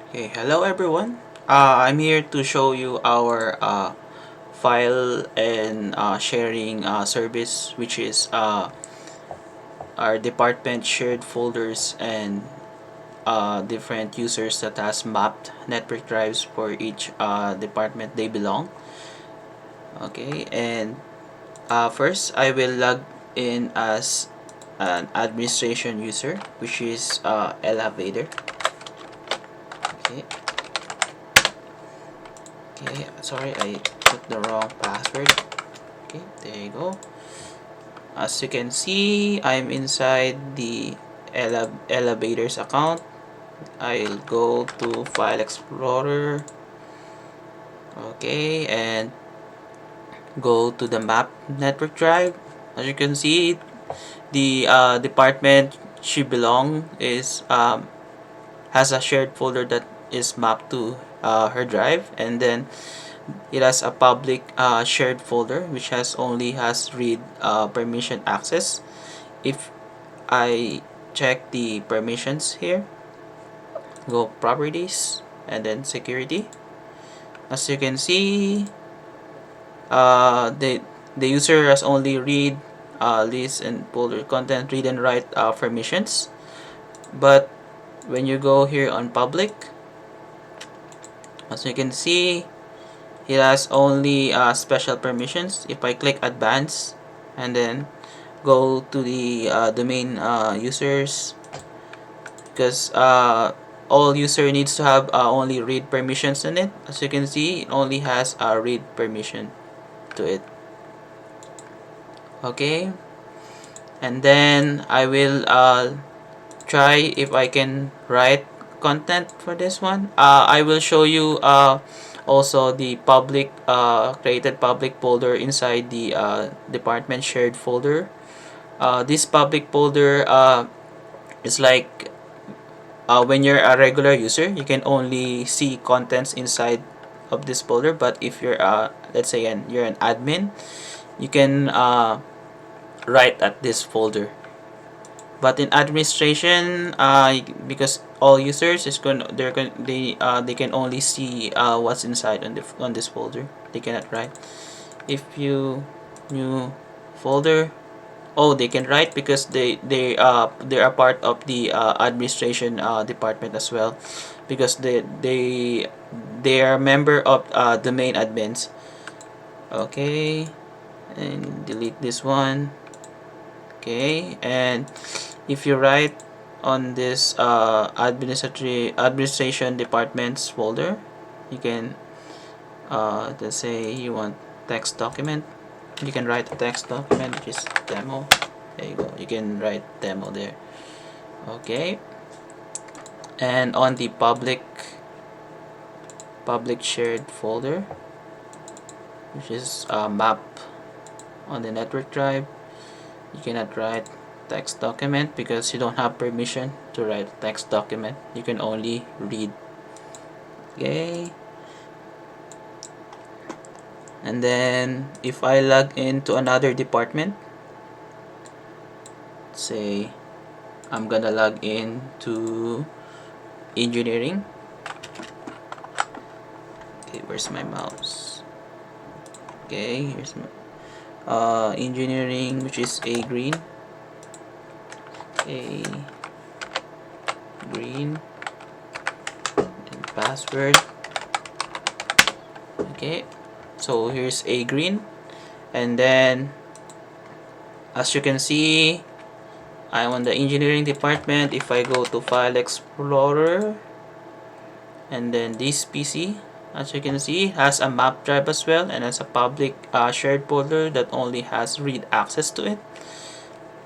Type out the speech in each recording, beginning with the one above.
Okay, hello everyone. I'm here to show you our file and sharing service, which is our department shared folders and different users that has mapped network drives for each department they belong. Okay, and first I will log in as an administration user, which is elevator. Okay, okay, sorry, I put the wrong password. Okay, there you go. As you can see, I'm inside the elevators account. I'll go to File Explorer. Okay, and go to the map network drive. As you can see, the department she belong is has a shared folder that is mapped to her drive, and then it has a public shared folder which has read permission access. If I check the permissions here, go properties and then security. As you can see, the user has only read list and folder content, read and write permissions. But when you go here on public, as you can see, it has only special permissions. If I click advanced and then go to the domain users, because all user needs to have only read permissions in it. As you can see, it only has a read permission to it. Okay, and then I will try if I can write content for this one. I will show you also the public created public folder inside the department shared folder. This public folder is like when you're a regular user, you can only see contents inside of this folder. But if you're let's say you're an admin, you can write at this folder. But in administration, because all users is going they can only see what's inside on this folder. They cannot write. If you new folder, oh, they can write because they are part of the administration department as well, because they are member of the main admins. Okay, and delete this one. Okay, and if you write on this administration departments folder, you can let's say you want text document, you can write a text document which is demo. There you go, you can write demo there. Okay, and on the public shared folder, which is map on the network drive, you cannot write text document because you don't have permission to write text document. You can only read. Okay, and then if I log into another department, say I'm gonna log in to engineering. Okay, where's my mouse? Okay, here's my engineering, which is a green and password. Okay, so here's a green, and then as you can see, I'm on the engineering department. If I go to File Explorer and then this PC, as you can see, has a map drive as well, and has a public shared folder that only has read access to it.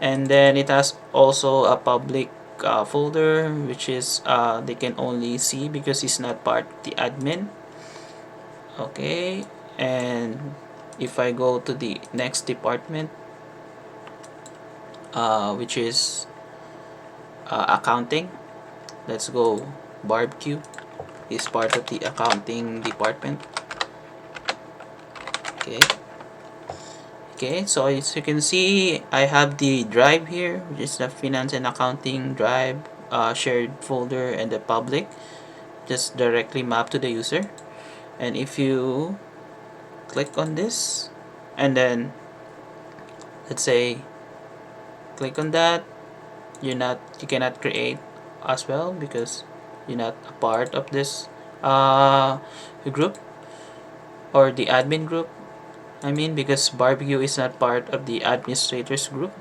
And then it has also a public folder which is they can only see because it's not part of the admin. Okay, and if I go to the next department, which is accounting, let's go. Barbecue is part of the accounting department. Okay, okay, so as you can see, I have the drive here, which is the finance and accounting drive, shared folder, and the public. just directly map to the user. And if you click on this and then let's say click on that, you cannot create as well because you're not a part of this group or the admin group. I mean, because barbecue is not part of the administrators group.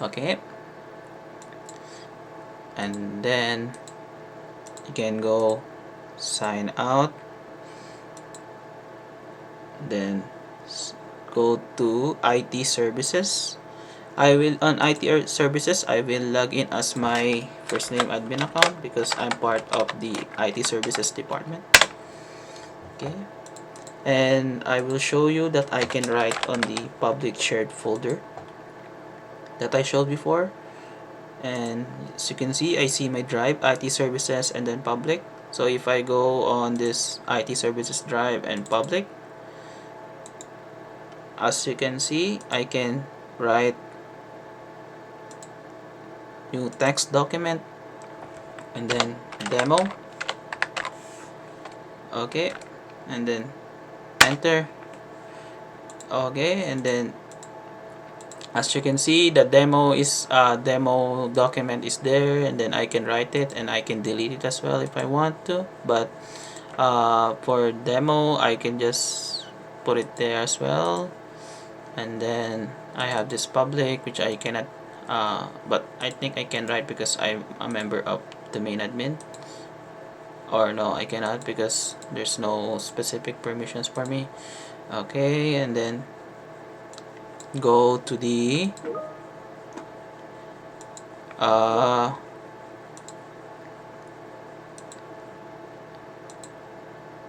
Okay, and then you can go sign out, then go to IT services. I will on IT services I will log in as my first name admin account because I'm part of the IT services department. Okay, and I will show you that I can write on the public shared folder that I showed before. And as you can see, I see my drive, IT services, and then public. So if I go on this IT services drive and public, as you can see, I can write new text document and then demo. Okay, and then enter. Okay, and then as you can see, the demo document is there, and then I can write it and I can delete it as well if I want to. But for demo, I can just put it there as well. And then I have this public, which I cannot, but I think I can write because I'm a member of the main admin. Or no, I cannot because there's no specific permissions for me. Okay, and then go to the uh,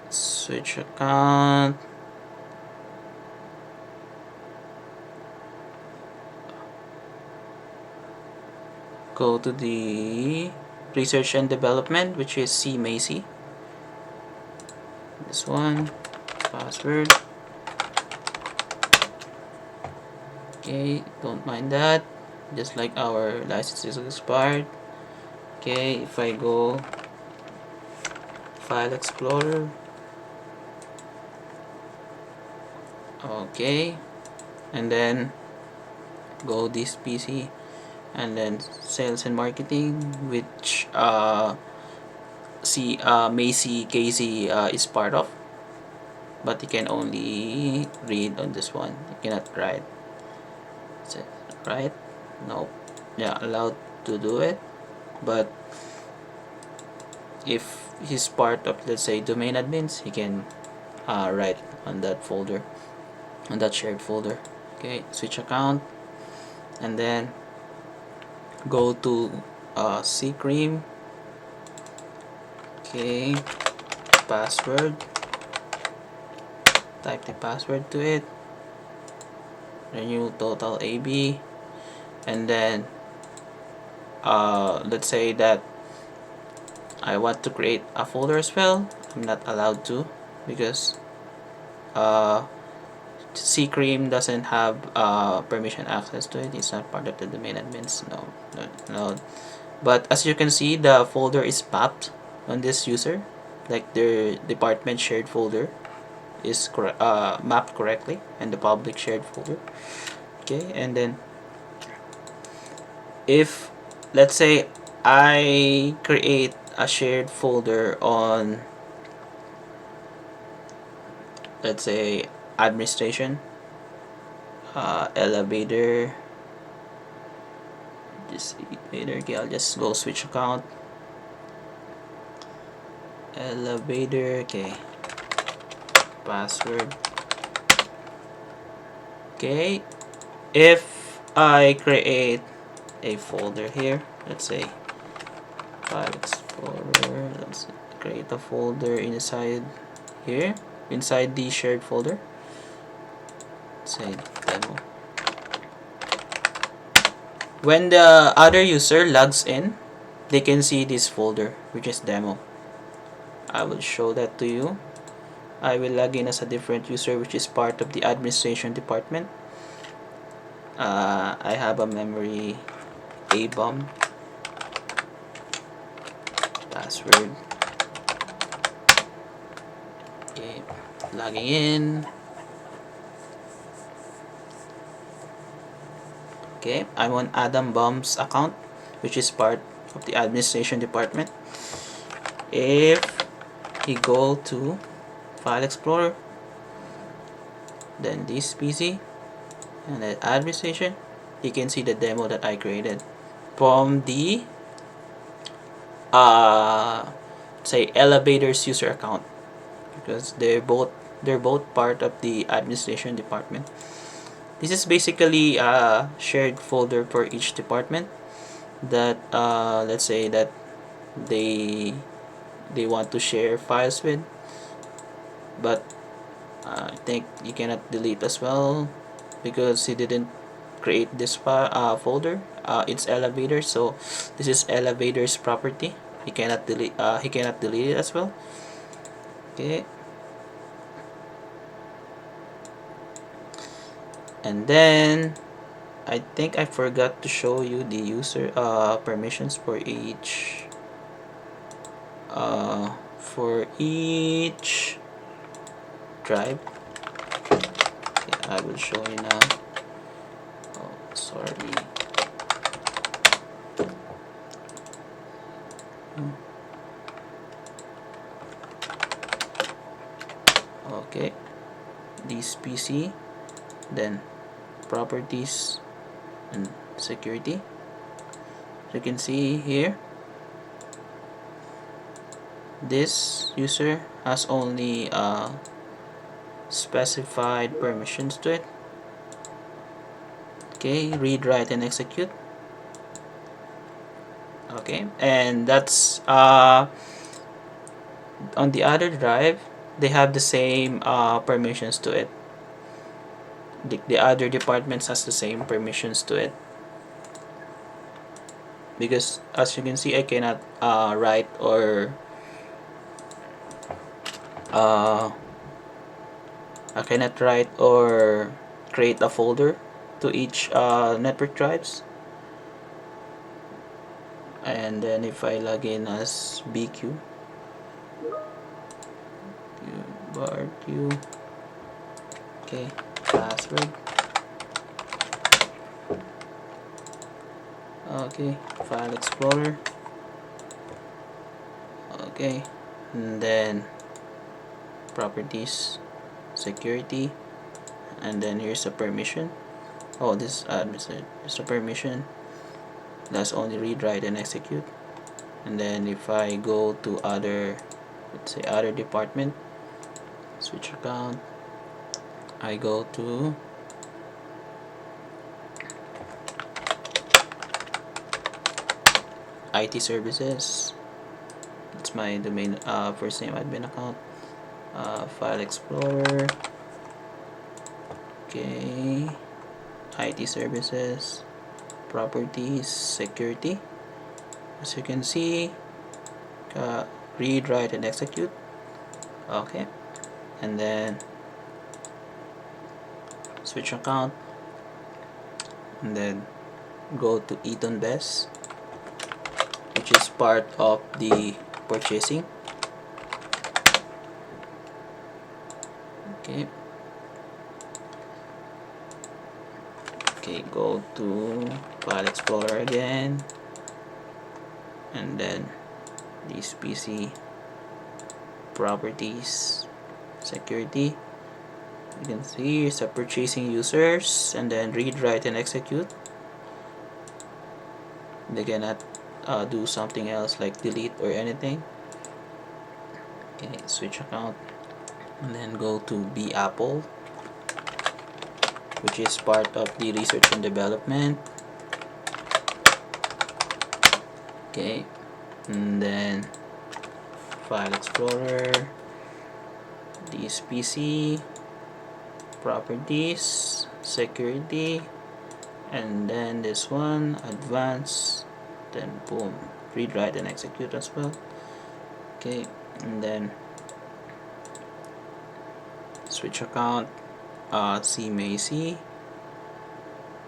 switch account. Go to the research and development, which is CMAC. This one, password. Okay, don't mind that. Just like our license is expired. Okay, if I go File Explorer. Okay, and then go this PC and then sales and marketing, which Macy Casey is part of, but you can only read on this one. You cannot write. Right? No. Yeah, allowed to do it, but if he's part of, let's say, domain admins, he can write on that folder, on that shared folder. Okay, switch account, and then go to cream. Okay, password, type the password to it, renew total AB, and then let's say that I want to create a folder as well. I'm not allowed to because cream doesn't have permission access to it. It's not part of the domain admins. No. But as you can see, the folder is mapped on this user, like their department shared folder is mapped correctly, and the public shared folder. Okay, and then if let's say I create a shared folder on, let's say, administration, elevator, this elevator. Okay, I'll just go switch account, elevator. Okay, password. Okay, if I create a folder here, let's say File Explorer, let's create a folder inside here, inside the shared folder, say demo. When the other user logs in, they can see this folder, which is demo. I will show that to you. I will log in as a different user, which is part of the administration department. I have a memory A bomb. password. Okay, logging in. Okay, I'm on Adam Baum's account, which is part of the administration department. If he go to File Explorer, then this PC, and then administration, you can see the demo that I created from the say elevators user account, because they're both part of the administration department. This is basically a shared folder for each department that let's say that they they want to share files with, but I think you cannot delete as well because he didn't create this folder. It's elevators, so this is elevators property. He cannot delete. He cannot delete it as well. Okay, and then I think I forgot to show you the user permissions for each drive. Okay, I will show you now. Oh, sorry. Okay, this PC, then properties and security. So you can see here, this user has only specified permissions to it. Okay, read, write, and execute. Okay, and that's on the other drive, they have the same permissions to it. The other departments has the same permissions to it, because as you can see, I cannot write or uh, create a folder to each network drives. And then if I log in as BQ, bar Q, okay, password, okay, File Explorer, okay, and then properties, security, and then here's a permission. Oh, this is a permission. That's only read, write, and execute. And then if I go to other, let's say other department, switch account, I go to IT services. That's my domain first name admin account. File Explorer. Okay, IT services, properties, security. As you can see, read, write, and execute. Okay, and then switch account, and then go to Eaton Best, which is part of the purchasing. Okay, go to File Explorer again, and then this PC, properties, security. You can see it's a purchasing users, and then read, write, and execute. They cannot do something else like delete or anything. Okay, switch account, and then go to B Apple, which is part of the research and development. Okay, and then File Explorer, this PC, properties, security, and then this one, advanced, then boom, read, write, and execute as well. Okay, and then switch account, CNA.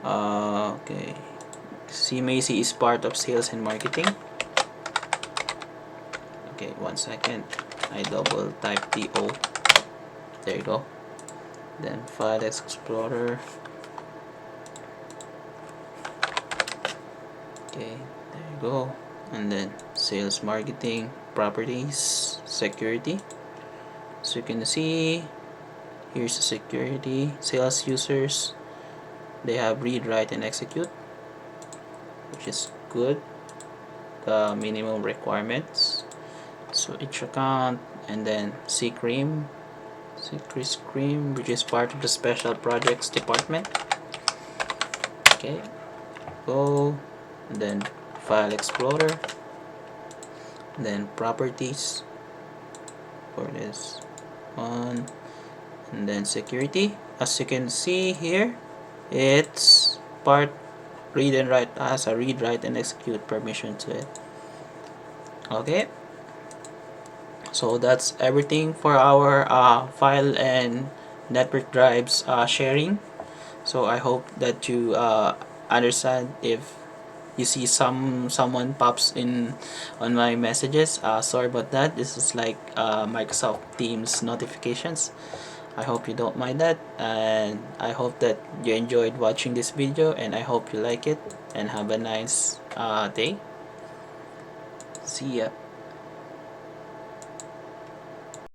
Okay, CNA is part of sales and marketing. Okay, 1 second. I double type the O. There you go. Then File Explorer. Okay, there you go. And then Sales Marketing, Properties, Security. So you can see, here's the security. Sales users, they have read, write, and execute, which is good. The minimum requirements. So each account, and then CCREAM, which is part of the Special Projects Department. Okay, go, and then File Explorer, then Properties for this one, and then Security. As you can see here, it's part read and write, has a read, write, and execute permission to it. Okay, so that's everything for our file and network drives sharing. So I hope that you understand. If you see someone pops in on my messages, sorry about that. This is like Microsoft Teams notifications. I hope you don't mind that, and I hope that you enjoyed watching this video, and I hope you like it, and have a nice day. See ya.